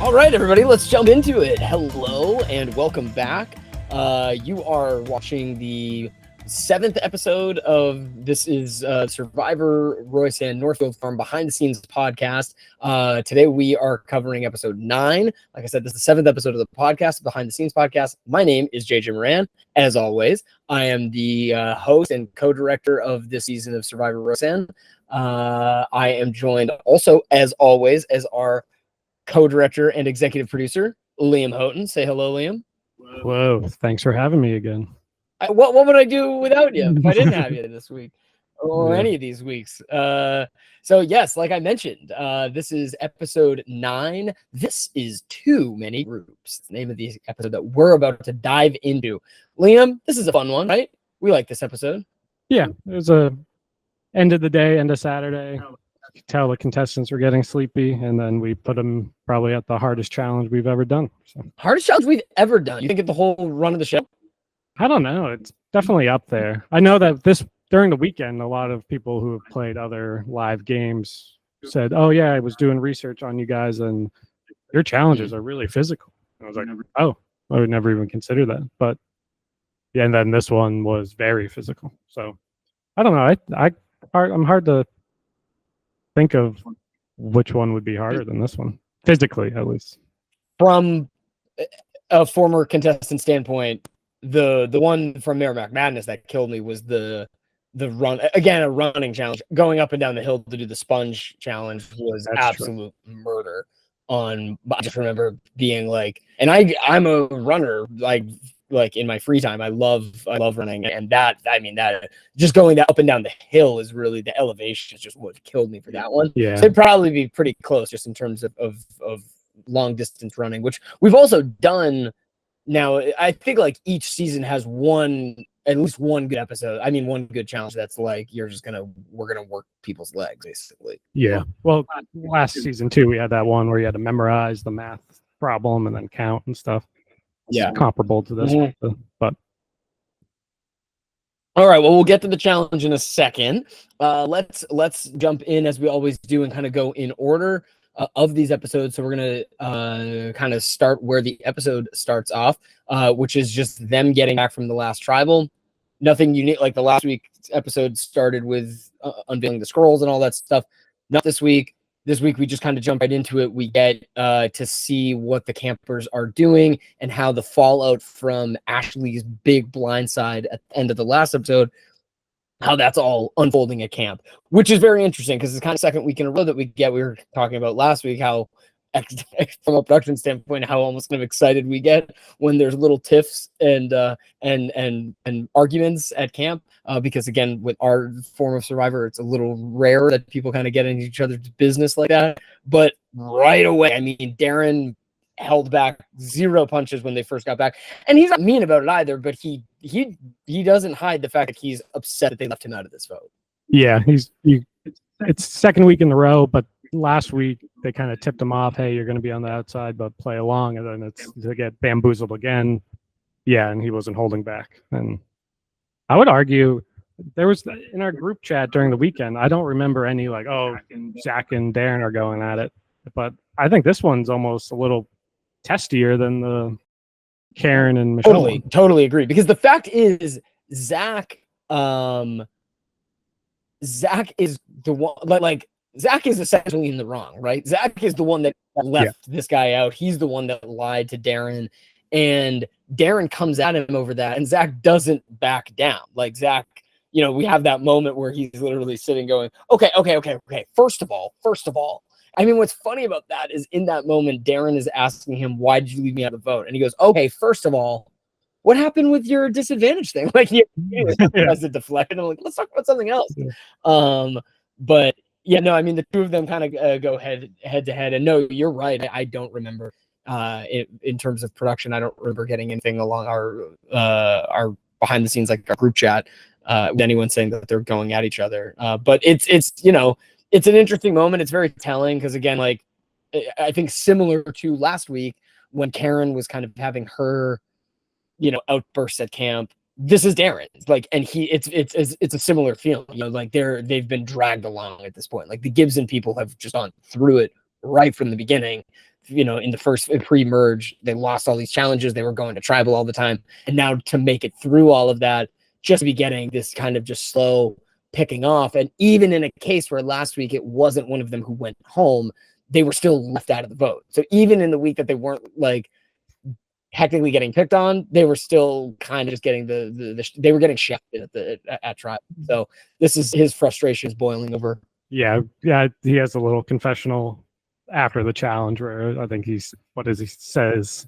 All right, everybody, let's jump into it. Hello and welcome back. You are watching the 7th episode of This is Survivor Roysan Northfield from Behind the Scenes podcast. Today we are covering episode 9. Like I said, this is the 7th episode of the podcast, Behind the Scenes podcast. My name is JJ Moran. As always, I am the host and co-director of this season of Survivor Roysan. I am joined also, as always, as our co-director and executive producer, Liam Houghton. Say hello, Liam. Whoa, thanks for having me again. What would I do without you if I didn't have you this week or any of these weeks? So yes, like I mentioned, this is episode 9. This is Too Many Groups. It's the name of the episode that we're about to dive into. Liam, this is a fun one, right? We like this episode. Yeah, it was a end of the day, end of Saturday. You could tell the contestants were getting sleepy, and then we put them probably at the hardest challenge we've ever done. So. Hardest challenge we've ever done. You think of the whole run of the show? I don't know. It's definitely up there. I know that during the weekend, a lot of people who have played other live games said, "Oh yeah, I was doing research on you guys, and your challenges are really physical." And I was like, "Oh, I would never even consider that." But yeah, and then this one was very physical. So I don't know. I'm hard to think of which one would be harder than this one, physically at least. From a former contestant standpoint, the one from Merrimack Madness that killed me was the run, again, a running challenge. Going up and down the hill to do the sponge challenge was absolute murder. I just remember being like, and I'm a runner, like in my free time. I love running, and that just going that up and down the hill is really, the elevation is just what killed me for that one. Yeah, so it'd probably be pretty close just in terms of long distance running, which we've also done. Now I think like each season has at least one good episode. I mean, one good challenge that's like we're gonna work people's legs basically. Yeah. Well, last season too, we had that one where you had to memorize the math problem and then count and stuff. Yeah, comparable to this one, but all right, well, we'll get to the challenge in a second. Let's jump in as we always do and kind of go in order of these episodes. So we're gonna kind of start where the episode starts off, which is just them getting back from the last tribal. Nothing unique, like the last week's episode started with unveiling the scrolls and all that stuff. Not this week. This week, we just kind of jump right into it. We get to see what the campers are doing and how the fallout from Ashley's big blindside at the end of the last episode, how that's all unfolding at camp, which is very interesting because it's kind of second week in a row that we get. We were talking about last week how, from a production standpoint, how almost kind of excited we get when there's little tiffs and arguments at camp. Because again, with our form of Survivor, it's a little rare that people kind of get into each other's business like that. But right away, I mean, Darren held back 0 punches when they first got back, and he's not mean about it either. But he doesn't hide the fact that he's upset that they left him out of this vote. Yeah, it's second week in a row, but last week they kind of tipped him off. Hey, you're going to be on the outside, but play along, and then it's to get bamboozled again. Yeah, and he wasn't holding back. And I would argue there was in our group chat during the weekend, I don't remember any like, oh, Zach and Darren are going at it, but I think this one's almost a little testier than the Karen and Michelle. Totally agree. Because the fact is, Zach is the one, like Zach is essentially in the wrong, right? Zach is the one that left this guy out. He's the one that lied to Darren, and Darren comes at him over that, and Zach doesn't back down. Like Zach, we have that moment where he's literally sitting going, okay. First of all, I mean, what's funny about that is in that moment, Darren is asking him, why did you leave me out of the vote? And he goes, okay, first of all, what happened with your disadvantage thing? Like he has a deflection. I'm like, let's talk about something else. But yeah, no, I mean, the two of them kind of go head to head. And no, you're right. I don't remember in terms of production. I don't remember getting anything along our behind the scenes, like our group chat, with anyone saying that they're going at each other. But it's it's an interesting moment. It's very telling because, again, like I think similar to last week when Karen was kind of having her, outbursts at camp. This is Darren, like, and it's a similar feeling, like they've been dragged along at this point. Like the Gibson people have just gone through it right from the beginning. in the first pre-merge, they lost all these challenges. They were going to tribal all the time. And now to make it through all of that, just to be getting this kind of just slow picking off. And even in a case where last week it wasn't one of them who went home, they were still left out of the vote. So even in the week that they weren't like technically getting picked on, they were still kind of just getting they were getting shafted at trial. So this is his frustration is boiling over. Yeah, he has a little confessional after the challenge where I think he says,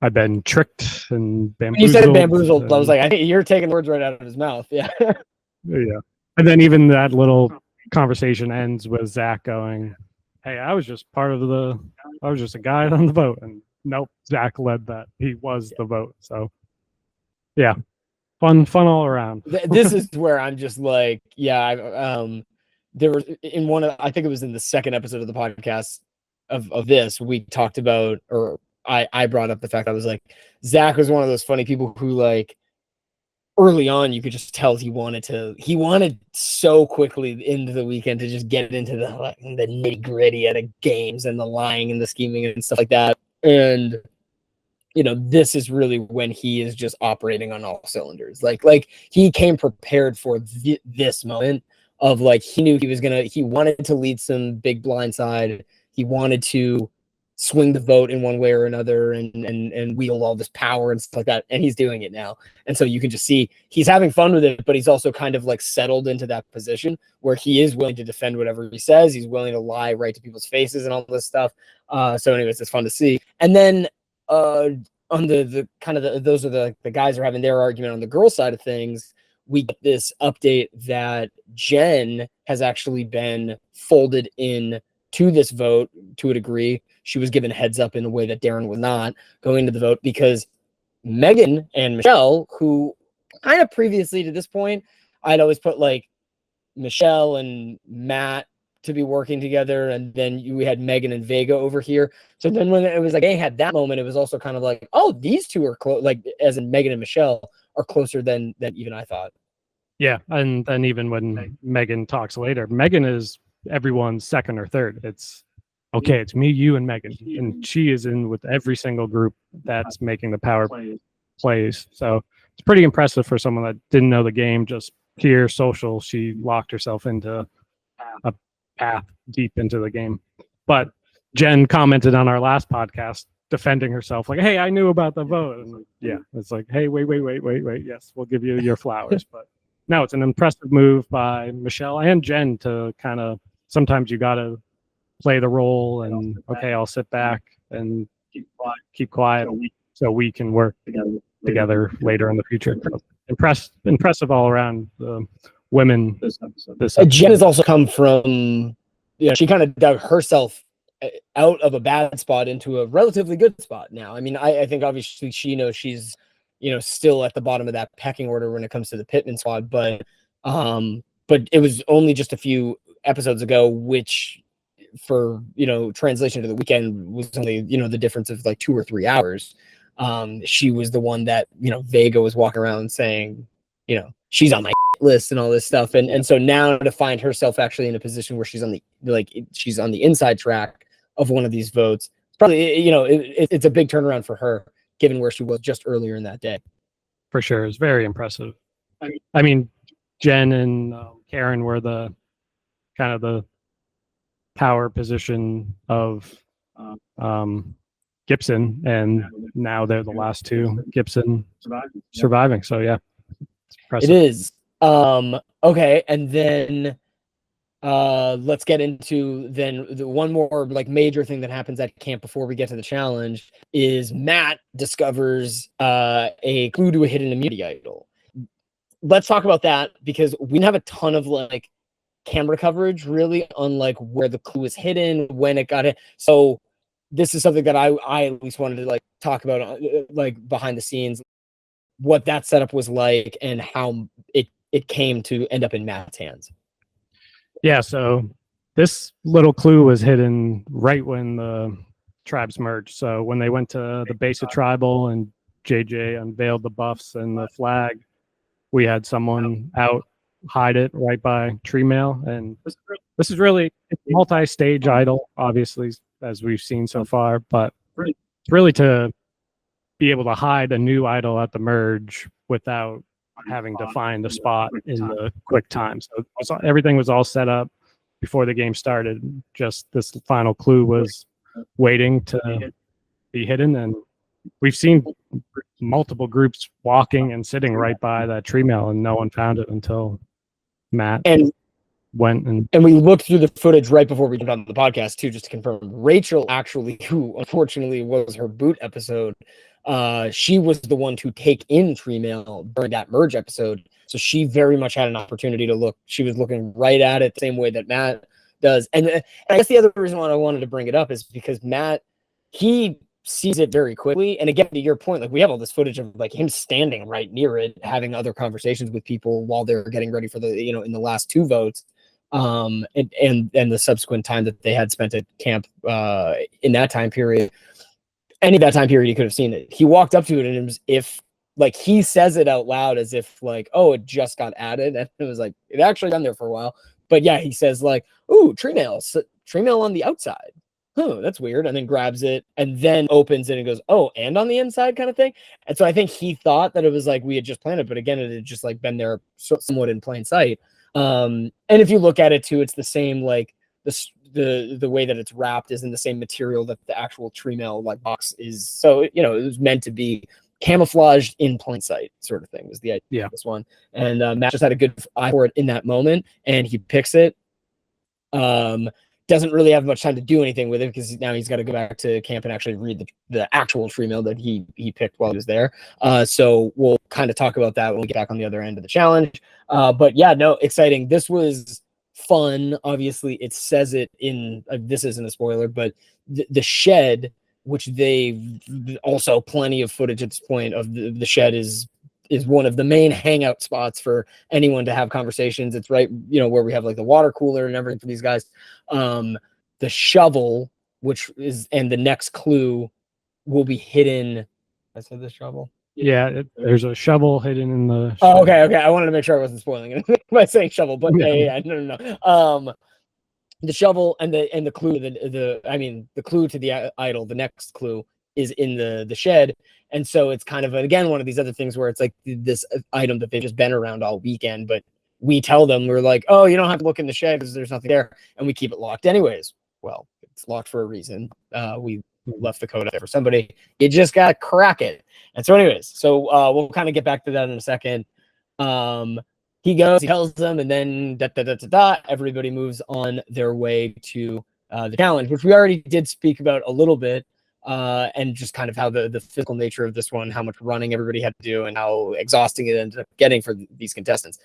I've been tricked and bamboozled. He said bamboozled. I was like, you're taking words right out of his mouth. Yeah. Yeah. And then even that little conversation ends with Zach going, hey, I was just a guy on the vote. And nope, Zach led that. He was the vote. So yeah, fun all around. This is where I'm just like, there was in I think it was in the second episode of the podcast of this, we talked about, or I brought up the fact I was like, Zach was one of those funny people who like early on you could just tell he wanted so quickly into the weekend to just get into the nitty gritty of the games and the lying and the scheming and stuff like that. And this is really when he is just operating on all cylinders. Like he came prepared for this moment of like, he knew he wanted to lead some big blindside. He wanted to swing the vote in one way or another and wield all this power and stuff like that. And he's doing it now. And so you can just see he's having fun with it, but he's also kind of like settled into that position where he is willing to defend whatever he says. He's willing to lie right to people's faces and all this stuff. So anyways, it's fun to see. And then on the kind of those are the guys are having their argument on the girl side of things. We get this update that Jen has actually been folded in to this vote to a degree. She was given heads up in a way that Darren was not going into the vote because Megan and Michelle, who kind of previously to this point, I'd always put like Michelle and Matt to be working together. And then we had Megan and Vega over here. So then when it was like, they had that moment, it was also kind of like, oh, these two are close, like as in Megan and Michelle are closer than even I thought. Yeah. And then even when Megan talks later, Megan is everyone's second or third. It's okay, it's me, you, and Megan. And she is in with every single group that's making the power plays. So it's pretty impressive for someone that didn't know the game, just pure social. She locked herself into a path deep into the game. But Jen commented on our last podcast defending herself like, hey, I knew about the vote. And yeah, it's like, hey, wait. Yes, we'll give you your flowers. But no, it's an impressive move by Michelle and Jen to kind of, sometimes you got to play the role and, okay, I'll sit back and keep quiet so we can work together later in the future. Impressive all around. Women this episode. Jen has also come from, she kind of dug herself out of a bad spot into a relatively good spot now. I mean, I think obviously she knows she's, still at the bottom of that pecking order when it comes to the Pittman squad, but it was only just a few episodes ago, which for, translation to the weekend was only, the difference of like 2 or 3 hours. She was the one that, Vega was walking around saying, she's on my list and all this stuff. And so now to find herself actually in a position where she's on the inside track of one of these votes, it's probably, it's a big turnaround for her, given where she was just earlier in that day. For sure. It's very impressive. I mean, Jen and Karen were the kind of the power position of Gibson, and now they're the last two. Gibson surviving. So yeah, it's impressive. It is. Okay, and then let's get into then the one more like major thing that happens at camp before we get to the challenge is Matt discovers a clue to a hidden immunity idol. Let's talk about that because we didn't have a ton of like camera coverage really on like where the clue is hidden, when it got it. So this is something that I at least wanted to like talk about like behind the scenes, what that setup was like and how it came to end up in Matt's hands. Yeah, so this little clue was hidden right when the tribes merged. So when they went to the base of tribal and JJ unveiled the buffs and the flag, we had someone out hide it right by tree mail. And this is really a multi-stage idol, obviously as we've seen so far, but really to be able to hide a new idol at the merge without having to find a spot in the quick time. So everything was all set up before the game started. Just this final clue was waiting to be hidden, and we've seen multiple groups walking and sitting right by that tree mail, and no one found it until Matt went and we looked through the footage right before we jumped on the podcast too, just to confirm. Rachel actually, who unfortunately was her boot episode, she was the one to take in tree mail during that merge episode. So she very much had an opportunity to look. She was looking right at it the same way that Matt does. And I guess the other reason why I wanted to bring it up is because Matt, he sees it very quickly. And again, to your point, like we have all this footage of like him standing right near it, having other conversations with people while they're getting ready for the, in the last 2 votes. And the subsequent time that they had spent at camp in that time period. Any of that time period, he could have seen it. He walked up to it, and it was he says it out loud as if like, oh, it just got added, and it was like it actually been there for a while. But yeah, he says like, ooh, tree mail on the outside. Oh, that's weird. And then grabs it and then opens it and goes, oh, and on the inside kind of thing. And so I think he thought that it was like we had just planned it, but again, it had just like been there somewhat in plain sight. And if you look at it too, it's the same, like the way that it's wrapped is in the same material that the actual tree mail like box is. So, it was meant to be camouflaged in plain sight sort of thing was the idea of this one. And Matt just had a good eye for it in that moment, and he picks it. Doesn't really have much time to do anything with it because now he's got to go back to camp and actually read the actual tree mail that he picked while he was there. So we'll kind of talk about that when we get back on the other end of the challenge. But yeah, no, exciting. This was fun. Obviously, it says it in this isn't a spoiler, but the shed, which they also plenty of footage at this point of the shed is one of the main hangout spots for anyone to have conversations. It's right, where we have like the water cooler and everything for these guys. The shovel, and the next clue will be hidden. I said the shovel. Yeah, there's a shovel hidden in the shed. Oh, okay. I wanted to make sure I wasn't spoiling it by saying shovel, but yeah, no. The shovel and the clue, the clue to the idol, the next clue is in the shed. And so it's kind of, again, one of these other things where it's like this item that they've just been around all weekend, but we tell them, we're like, oh, you don't have to look in the shed because there's nothing there. And we keep it locked anyways. Well, it's locked for a reason. We left the code out there for somebody. You just got to crack it. And so anyways, we'll kind of get back to that in a second. He goes, he tells them, and then everybody moves on their way to the challenge, which we already did speak about a little bit. And just kind of how the physical nature of this one, how much running everybody had to do, and how exhausting it ended up getting for these contestants.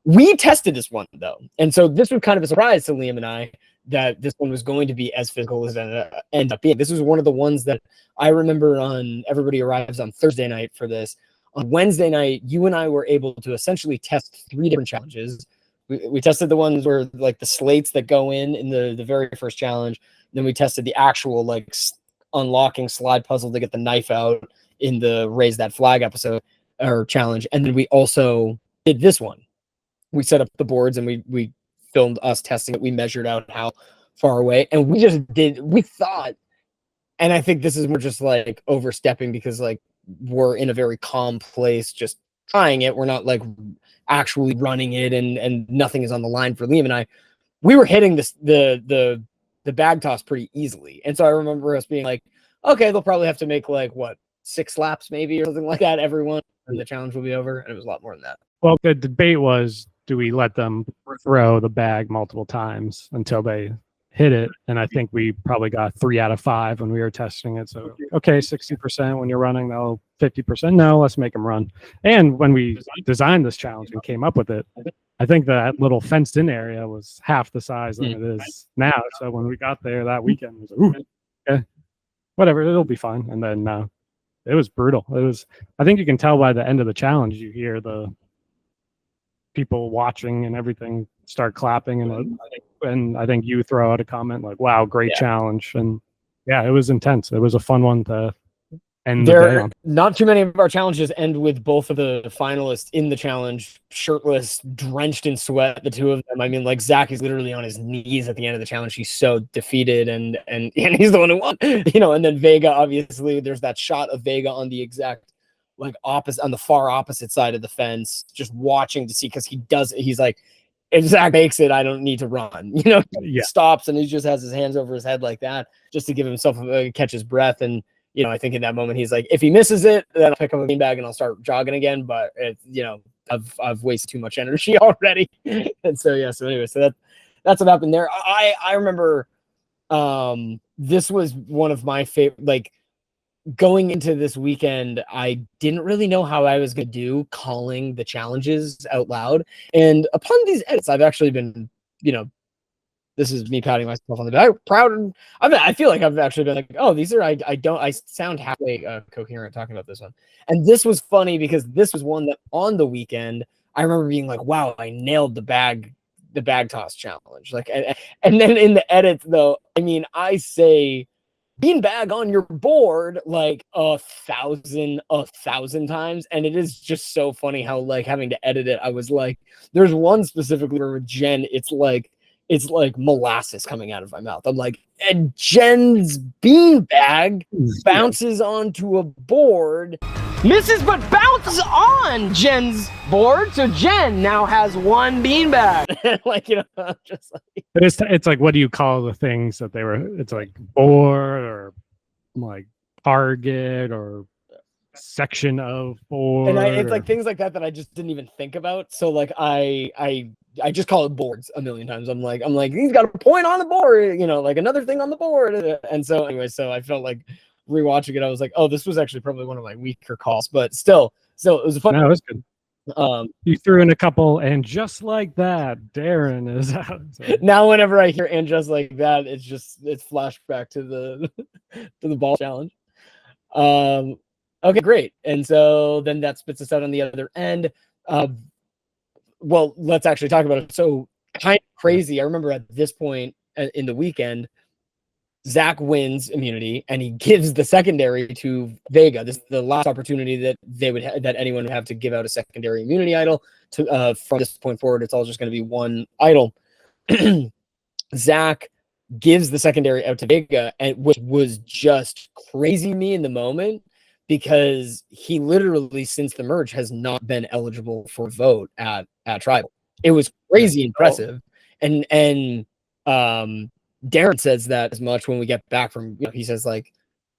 We tested this one, though. And so this was kind of a surprise to Liam and I that this one was going to be as physical as it ended up being. This was one of the ones that I remember on Everybody Arrives on Thursday night for this. On Wednesday night, you and I were able to essentially test 3 different challenges. We tested the ones where like the slates that go in the very first challenge. Then we tested the actual like unlocking slide puzzle to get the knife out in the Raise That Flag episode or challenge. And then we also did this one. We set up the boards and we filmed us testing it. We measured out how far away, and we thought, and I think this is more just like overstepping because like we're in a very calm place, just trying it. We're not like actually running it and nothing is on the line for Liam and I. We were hitting the bag toss pretty easily. And so I remember us being like, okay, they'll probably have to make like 6 laps maybe or something like that, everyone, and the challenge will be over. And it was a lot more than that. Well, the debate was, do we let them throw the bag multiple times until they hit it? And I think we probably got 3 out of 5 when we were testing it. So, okay, 60% when you're running, though 50%. No, let's make them run. And when we designed this challenge and came up with it, I think that little fenced in area was half the size than it is now. So when we got there that weekend, it was like, ooh, okay, whatever, it'll be fine. And then it was brutal. I think you can tell by the end of the challenge, you hear the people watching and everything start clapping. And I think you throw out a comment like, wow, great challenge. And yeah, it was intense. It was a fun one to end the day on. Not too many of our challenges end with both of the finalists in the challenge, shirtless, drenched in sweat, the two of them. I mean, like, Zach is literally on his knees at the end of the challenge. He's so defeated, and he's the one who won, and then Vega, obviously, there's that shot of Vega on the exact, like, opposite, on the far opposite side of the fence, just watching to see, because he's like, if Zach makes it, I don't need to run. He stops and he just has his hands over his head like that, just to give himself catch his breath. And I think in that moment he's like, if he misses it, then I'll pick up a beanbag and I'll start jogging again. But I've wasted too much energy already. And so anyway, so that's what happened there. I remember this was one of my favorite, like, going into this weekend, I didn't really know how I was going to do calling the challenges out loud. And upon these edits, I've actually been, this is me patting myself on the back, proud. I feel like I've actually been like, oh, these are, I sound halfway coherent talking about this one. And this was funny because this was one that on the weekend, I remember being like, wow, I nailed the bag toss challenge. Like, and then in the edits though, I mean, I say beanbag on your board like 1,000 times, and it is just so funny how, like, having to edit it, I was like, there's one specifically where with Jen, it's like molasses coming out of my mouth. I'm like, and Jen's beanbag bounces onto a board, misses but bounces on Jen's board, so Jen now has one beanbag. Like, just like, it's like, what do you call the things that they were? It's like board or like target or section of board. And it's like things like that I just didn't even think about. So like I just call it boards a million times. I'm like, he's got a point on the board, like another thing on the board. And so anyway, so I felt like rewatching it, I was like, oh, this was actually probably one of my weaker calls, but still it was fun. No, it was good. You threw in a couple, and just like that, Darren is out. So. Now whenever I hear "and just like that," it's flashback to the ball challenge. Okay, great. And so then that spits us out on the other end. Well, let's actually talk about it. So kind of crazy. I remember at this point in the weekend, Zach wins immunity and he gives the secondary to Vega. This is the last opportunity that that anyone would have to give out a secondary immunity idol. From this point forward, it's all just going to be one idol. Zach gives the secondary out to Vega, which was just crazy to me in the moment, because he literally, since the merge, has not been eligible for a vote at Tribal. It was crazy impressive. And Darren says that as much when we get back from, he says, like,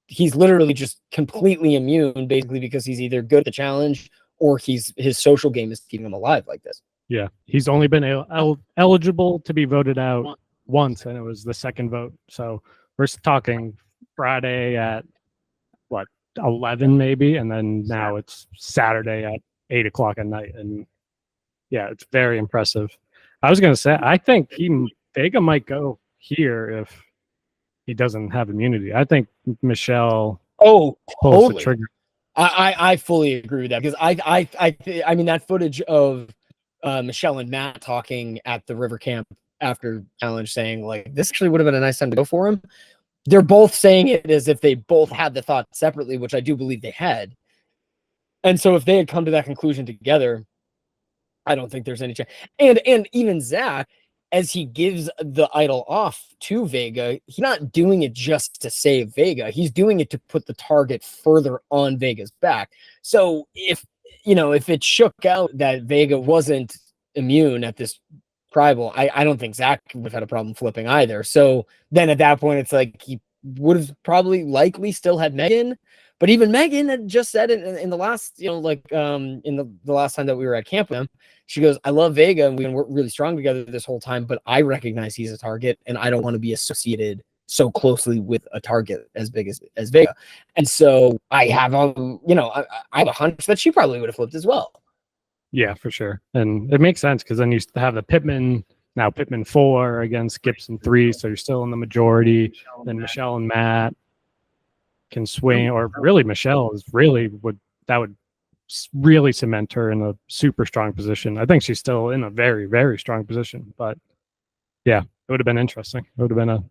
he's literally just completely immune, basically, because he's either good at the challenge or his social game is keeping him alive like this. Yeah, he's only been eligible to be voted out once, and it was the second vote. So we're talking Friday at 11 maybe, and then now it's Saturday at 8:00 at night. And yeah, it's very impressive. I was gonna say, I think Vega might go here if he doesn't have immunity. I think Michelle pulls the trigger. I fully agree with that, because I mean, that footage of Michelle and Matt talking at the river camp after challenge, saying like, this actually would have been a nice time to go for him. They're both saying it as if they both had the thought separately, which I do believe they had. And so if they had come to that conclusion together, I don't think there's any chance. And even Zach, as he gives the idol off to Vega, he's not doing it just to save Vega. He's doing it to put the target further on Vega's back. So if it shook out that Vega wasn't immune at this Tribal, I don't think Zach would have had a problem flipping either. So then at that point, it's like he would have probably likely still had Megan, but even Megan had just said it in the last, in the last time that we were at camp with them, she goes, I love Vega and we've been really strong together this whole time, but I recognize he's a target and I don't want to be associated so closely with a target as big as Vega. And so I have I have a hunch that she probably would have flipped as well. Yeah, for sure. And it makes sense, because then you have the Pittman 4 against Gibson 3, so you're still in the majority. Then Michelle and Matt can swing, or really Michelle would really cement her in a super strong position. I think she's still in a very, very strong position, but yeah, it would have been interesting. It would have been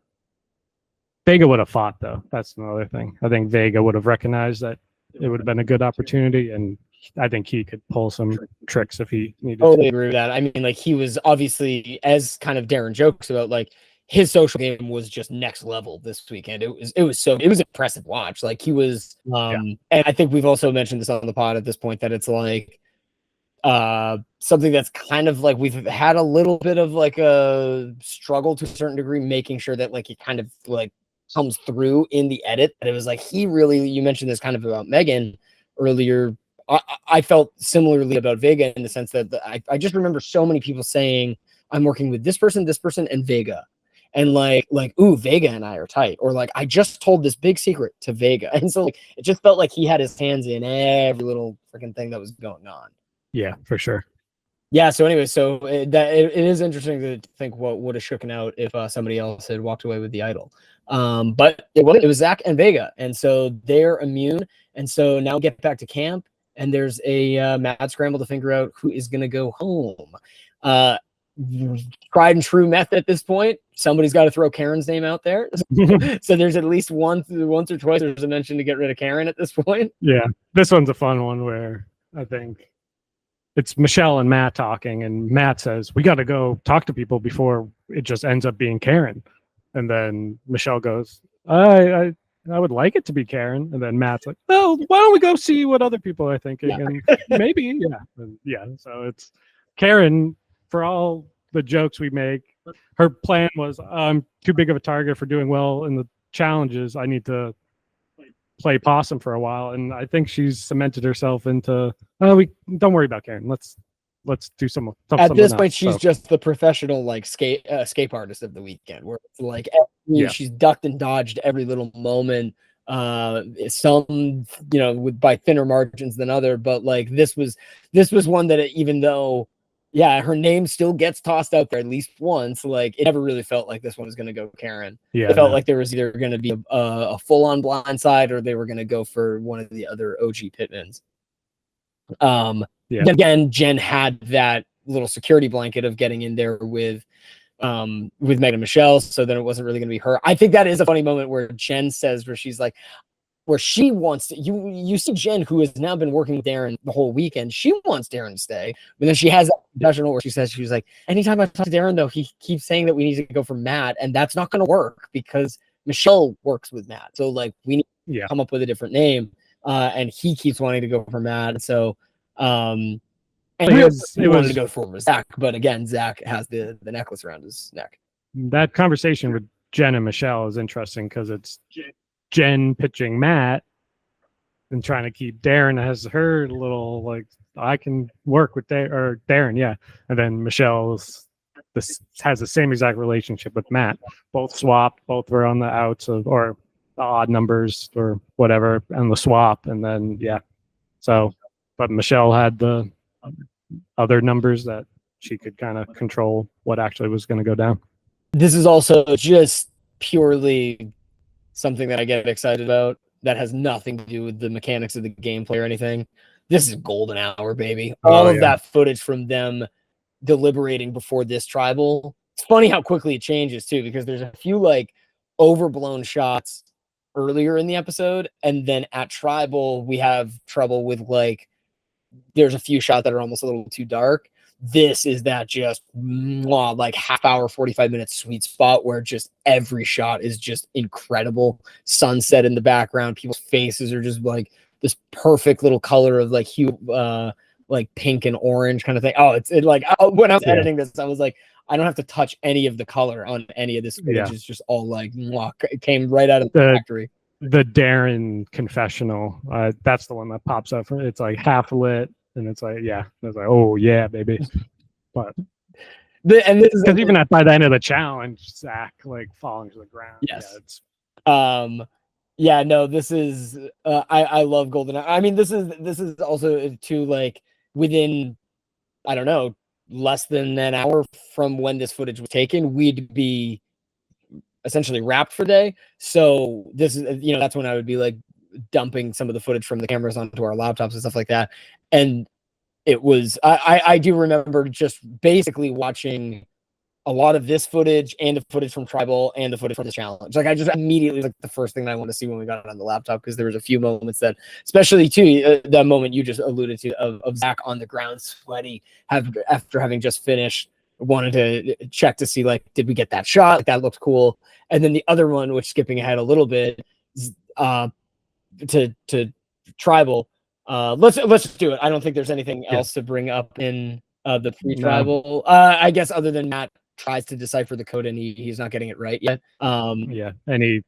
Vega would have fought, though. That's another thing. I think Vega would have recognized that it would have been a good opportunity, and I think he could pull some tricks if he needed Totally to. agree with that. I mean, like he was obviously, as kind of Darren jokes about, like his social game was just next level this weekend. It was an impressive watch. Like he was, and I think we've also mentioned this on the pod at this point that it's like something that's kind of like we've had a little bit of like a struggle to a certain degree, making sure that like it kind of like comes through in the edit. And it was like he really, you mentioned this kind of about Megan earlier. I felt similarly about Vega in the sense that I just remember so many people saying, I'm working with this person, and Vega. And like, ooh, Vega and I are tight. Or like, I just told this big secret to Vega. And so like, it just felt like he had his hands in every little freaking thing that was going on. Yeah, for sure. Yeah. So anyway, it is interesting to think what would have shooken out if somebody else had walked away with the idol. But it was Zach and Vega, and so they're immune. And so now we get back to camp, and there's a mad scramble to figure out who is going to go home. Tried and true method at this point. Somebody's got to throw Karen's name out there. So there's at least once or twice there's a mention to get rid of Karen at this point. Yeah, this one's a fun one where I think it's Michelle and Matt talking, and Matt says, we got to go talk to people before it just ends up being Karen. And then Michelle goes, I would like it to be Karen. And then Matt's like, oh, why don't we go see what other people are thinking? Yeah. And maybe, yeah. So it's Karen, for all the jokes we make, her plan was, I'm too big of a target for doing well in the challenges. I need to play possum for a while, and I think she's cemented herself into. We don't worry about Karen. Let's do some. At this point, she's just the professional like escape artist of the weekend. Where it's like she's ducked and dodged every little moment. Some by thinner margins than other, but like this was one that even though. Yeah, her name still gets tossed out there at least once. Like it never really felt like this one was going to go Karen. Yeah, it felt like there was either going to be a full-on blindside or they were going to go for one of the other OG Pitmans. Again, Jen had that little security blanket of getting in there with Megan and Michelle, so then it wasn't really going to be her. I think that is a funny moment where Jen says, where she's like, where she wants to, you see Jen, who has now been working with Darren the whole weekend, she wants Darren to stay, but then she has that professional where she says, she was like, anytime I talk to Darren though, he keeps saying that we need to go for Matt, and that's not going to work because Michelle works with Matt, so like we need to come up with a different name, and he keeps wanting to go for Matt, so and he wanted to go for Zach, but again, Zach has the necklace around his neck. That conversation with Jen and Michelle is interesting because it's Jen pitching Matt and trying to keep Darren as her little, like, I can work with Darren, yeah. And then Michelle has the same exact relationship with Matt. Both swapped, both were on the outs or the odd numbers or whatever on the swap. And then, but Michelle had the other numbers that she could kind of control what actually was going to go down. This is also just purely something that I get excited about that has nothing to do with the mechanics of the gameplay or anything. This is golden hour, baby. All of that footage from them deliberating before this tribal. It's funny how quickly it changes too, because there's a few like overblown shots earlier in the episode, and then at tribal we have trouble with like there's a few shots that are almost a little too dark. This is that just like half hour, 45 minutes sweet spot where just every shot is just incredible. Sunset in the background. People's faces are just like this perfect little color of like hue, like pink and orange kind of thing. When I was editing this, I was like, I don't have to touch any of the color on any of this footage. It's just all like, it came right out of the factory. The Darren confessional, that's the one that pops up. It's like half lit. And it's like, it's like, oh yeah, baby. But this is because even by the end of the challenge, Zach like falling to the ground. Yes. This is I love Golden. I mean, this is also too like within, I don't know, less than an hour from when this footage was taken, we'd be essentially wrapped for the day. So this is, that's when I would be like dumping some of the footage from the cameras onto our laptops and stuff like that. And it was, I do remember just basically watching a lot of this footage and the footage from Tribal and the footage from the challenge. Like I just immediately like the first thing that I want to see when we got it on the laptop, because there was a few moments that, especially too, the moment you just alluded to of Zach on the ground sweaty, after having just finished, wanted to check to see like, did we get that shot? Like that looked cool. And then the other one, which skipping ahead a little bit, to Tribal. Let's just do it. I don't think there's anything else to bring up in the pre-Tribal. I guess other than Matt tries to decipher the code and he's not getting it right yet. Yeah, and he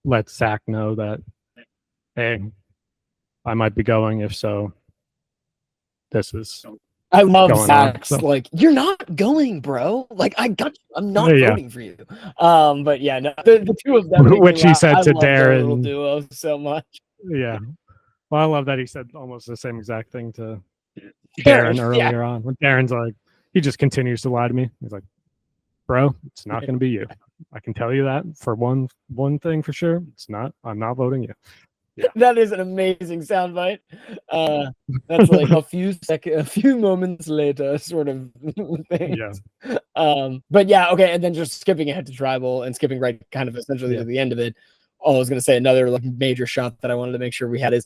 lets Zach know that, hey, I might be going. If so, this is. I love Zach's like, you're not going, bro. Like I got you. I'm not voting for you. But yeah, no, the two of them, which he said to Darren, little duo so much. Yeah, well, I love that he said almost the same exact thing to Darren earlier on. When Darren's like, he just continues to lie to me. He's like, bro, it's not going to be you. I can tell you that for one thing for sure. It's not. I'm not voting you. Yeah. That is an amazing soundbite. That's like a few moments later sort of thing. Yeah. But yeah, okay, and then just skipping ahead to Tribal and skipping right kind of essentially to the end of it. All I was going to say, another like major shot that I wanted to make sure we had is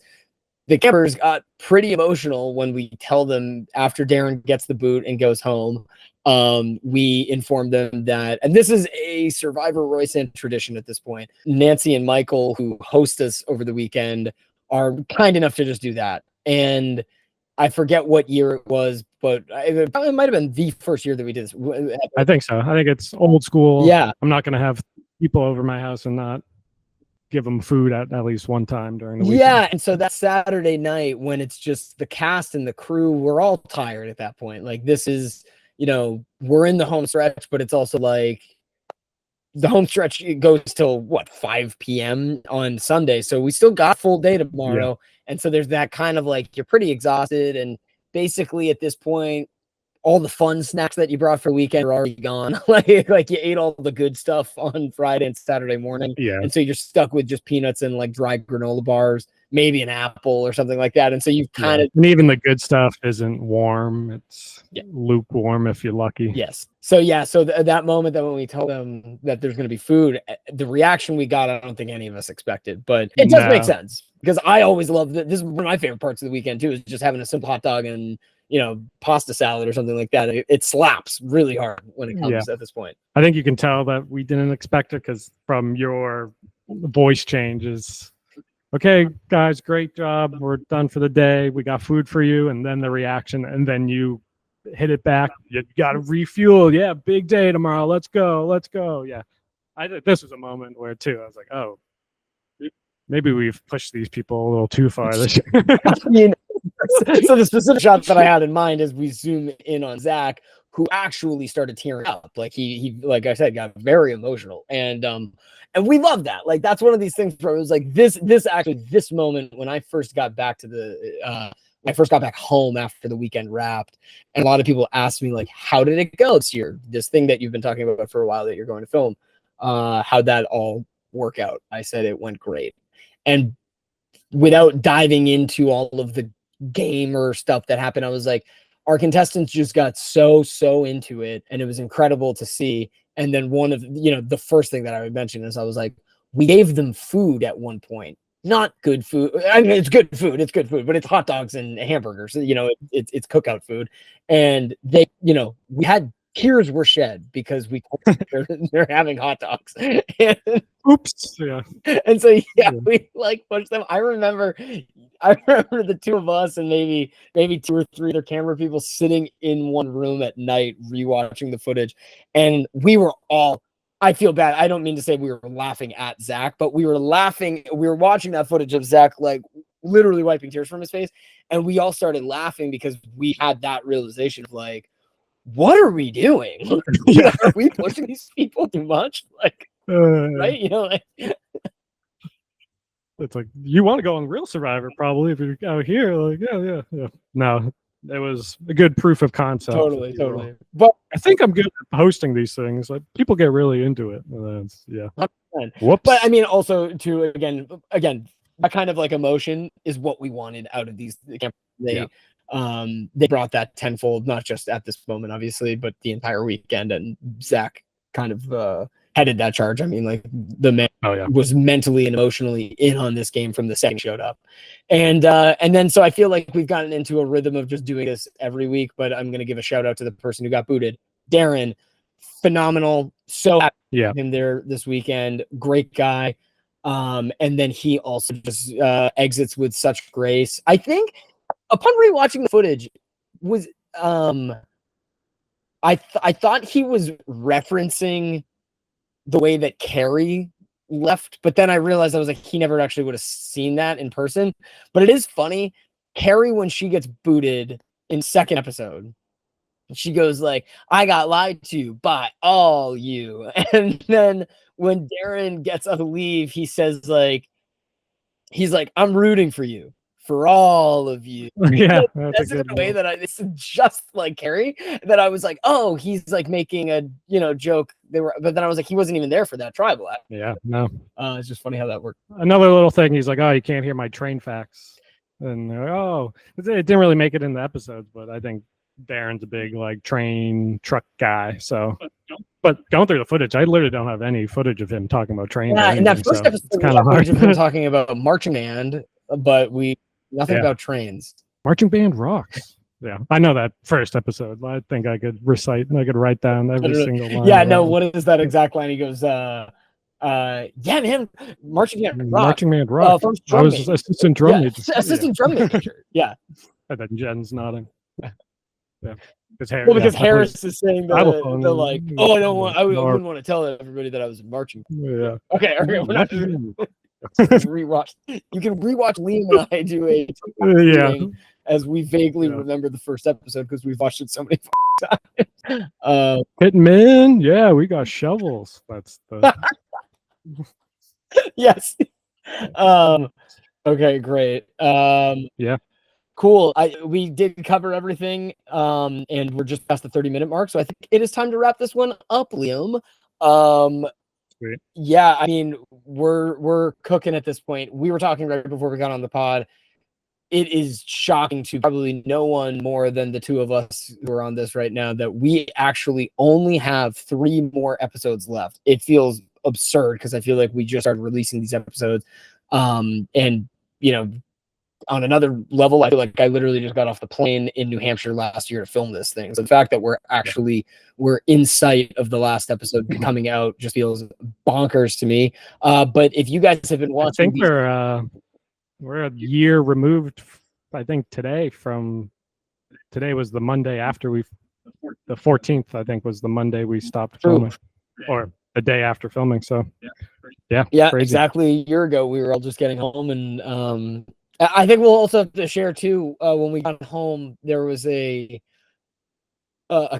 the campers got pretty emotional when we tell them after Darren gets the boot and goes home. We informed them that, and this is a Survivor Roysan tradition at this point, Nancy and Michael, who host us over the weekend, are kind enough to just do that. And I forget what year it was, but it might have been the first year that we did this. I think so. I think it's old school. Yeah. I'm not going to have people over my house and not give them food at least one time during the weekend. Yeah, and so that Saturday night when it's just the cast and the crew, we're all tired at that point. Like this is, we're in the home stretch, but it's also like the home stretch goes till what, 5 p.m. on Sunday. So we still got a full day tomorrow. Yeah. And so there's that kind of like, you're pretty exhausted. And basically at this point, all the fun snacks that you brought for the weekend are already gone. like you ate all the good stuff on Friday and Saturday morning. Yeah. And so you're stuck with just peanuts and like dry granola bars, maybe an apple or something like that. And so you've kind of, and even the good stuff isn't warm. It's lukewarm if you're lucky. Yes. So that moment that when we told them that there's going to be food, the reaction we got, I don't think any of us expected, but it does make sense because I always love that. This is one of my favorite parts of the weekend too, is just having a simple hot dog and, pasta salad or something like that. It slaps really hard when it comes at this point. I think you can tell that we didn't expect it because from your voice changes. Okay, guys, great job. We're done for the day. We got food for you. And then the reaction, and then you hit it back. You got to refuel. Yeah, big day tomorrow. Let's go. Yeah. I think this was a moment where, too, I was like, oh, maybe we've pushed these people a little too far this year. So the specific shot that I had in mind is we zoom in on Zach, who actually started tearing up. Like he like I said, got very emotional. And we love that. Like that's one of these things where it was like this moment when I first got back to I first got back home after the weekend wrapped, and a lot of people asked me like, how did it go this year? This thing that you've been talking about for a while that you're going to film, how'd that all work out? I said it went great. And without diving into all of the gamer stuff that happened, I was like, our contestants just got so into it, and it was incredible to see. And then one of the first thing that I would mention is I was like, we gave them food at one point, not good food. I mean, it's good food, but it's hot dogs and hamburgers. It's cookout food, and they, we had tears were shed because they're having hot dogs. And, oops. Yeah. And so we like pushed them. I remember the two of us and maybe 2 or 3 other camera people sitting in one room at night rewatching the footage, and we were all. I feel bad. I don't mean to say we were laughing at Zach, but we were laughing. We were watching that footage of Zach like literally wiping tears from his face, and we all started laughing because we had that realization of like, what are we doing? Are we pushing these people too much? Like, right? Like, it's like you want to go on Real Survivor probably if you're out here. Like, yeah. No, it was a good proof of concept. Totally. But I think I'm good at hosting these things. Like people get really into it. Yeah. 100%. Whoops. But I mean, also to again, that kind of like emotion is what we wanted out of these. they brought that tenfold, not just at this moment, obviously, but the entire weekend. And Zach kind of headed that charge. I mean, like the man was mentally and emotionally in on this game from the second he showed up. And then so I feel like we've gotten into a rhythm of just doing this every week, but I'm going to give a shout out to the person who got booted. Darren, phenomenal. So happy with him there this weekend. Great guy. And then he also just exits with such grace. I think upon rewatching the footage was I thought he was referencing the way that Carrie left, but then I realized I was like, he never actually would have seen that in person. But it is funny. Carrie, when she gets booted in second episode, she goes like, I got lied to by all you. And then when Darren gets up to leave, he says like, he's like, I'm rooting for you. For all of you. Yeah, that's in a way that it's just like Carrie, that I was like, oh, he's like making a joke. But then I was like, he wasn't even there for that tribal act. Yeah, no. It's just funny how that worked. Another little thing, he's like, oh, you can't hear my train facts. And they're like, oh, it didn't really make it in the episodes, but I think Darren's a big like train truck guy. So but going through the footage, I literally don't have any footage of him talking about trains. Yeah, in that first episode, it's kind of hard. Of him talking about marching band, but nothing about trains. Marching band rocks. Yeah, I know that first episode. I think I could recite and I could write down every single line. Yeah, no, what is that exact line? He goes, yeah, man, marching band rock. Marching band rock. I was assistant drum major. Assistant drum major. Yeah. And then Jen's nodding. Yeah. Because Harris is saying the like, oh, I wouldn't want to tell everybody that I was marching. Yeah. Okay, we're not rewatch. You can rewatch Liam and I do a as we vaguely remember the first episode because we've watched it so many times. Hitman, yeah, we got shovels. That's the yes. Okay, great. Yeah. Cool. We did cover everything, and we're just past the 30-minute mark, so I think it is time to wrap this one up, Liam. Sweet. Yeah, I mean, we're cooking at this point. We were talking right before we got on the pod. It is shocking to probably no one more than the two of us who are on this right now that we actually only have 3 more episodes left. It feels absurd because I feel like we just started releasing these episodes, and on another level, I feel like I literally just got off the plane in New Hampshire last year to film this thing. So the fact that we're in sight of the last episode coming out just feels bonkers to me. But if you guys have been watching, I think we're a year removed. I think today was the Monday after the 14th, I think was the Monday we stopped filming, or the day after filming. So yeah, crazy. Exactly a year ago, we were all just getting home, and I think we'll also have to share too. When we got home, there was a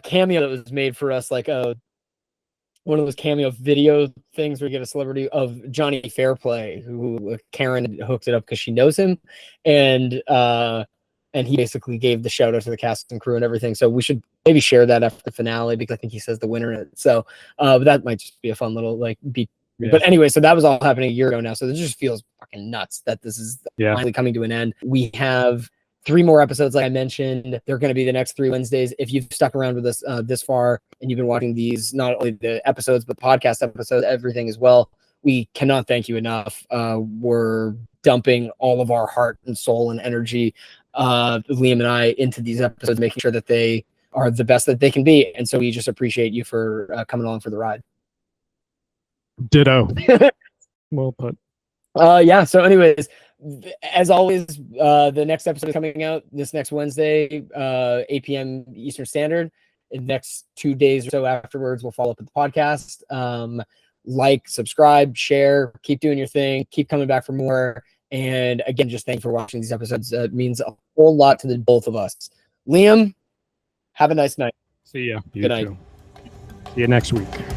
cameo that was made for us, like one of those cameo video things where you get a celebrity of Johnny Fairplay, who Karen hooked it up because she knows him, and he basically gave the shout out to the cast and crew and everything. So we should maybe share that after the finale because I think he says the winner in it. So but that might just be a fun little beat. Yeah. But anyway, so that was all happening a year ago now. So it just feels fucking nuts that this is finally coming to an end. We have 3 more episodes, like I mentioned. They're going to be the next 3 Wednesdays. If you've stuck around with us this far and you've been watching these, not only the episodes, but podcast episodes, everything as well, we cannot thank you enough. We're dumping all of our heart and soul and energy, Liam and I, into these episodes, making sure that they are the best that they can be. And so we just appreciate you for coming along for the ride. Ditto. Well put. Yeah. So anyways, as always, the next episode is coming out this next Wednesday, 8 p.m. Eastern Standard. In the next 2 days or so afterwards, we'll follow up with the podcast. Like, subscribe, share, keep doing your thing, keep coming back for more. And again, just thank you for watching these episodes. It means a whole lot to the both of us. Liam, have a nice night. See ya. Good night. See you next week.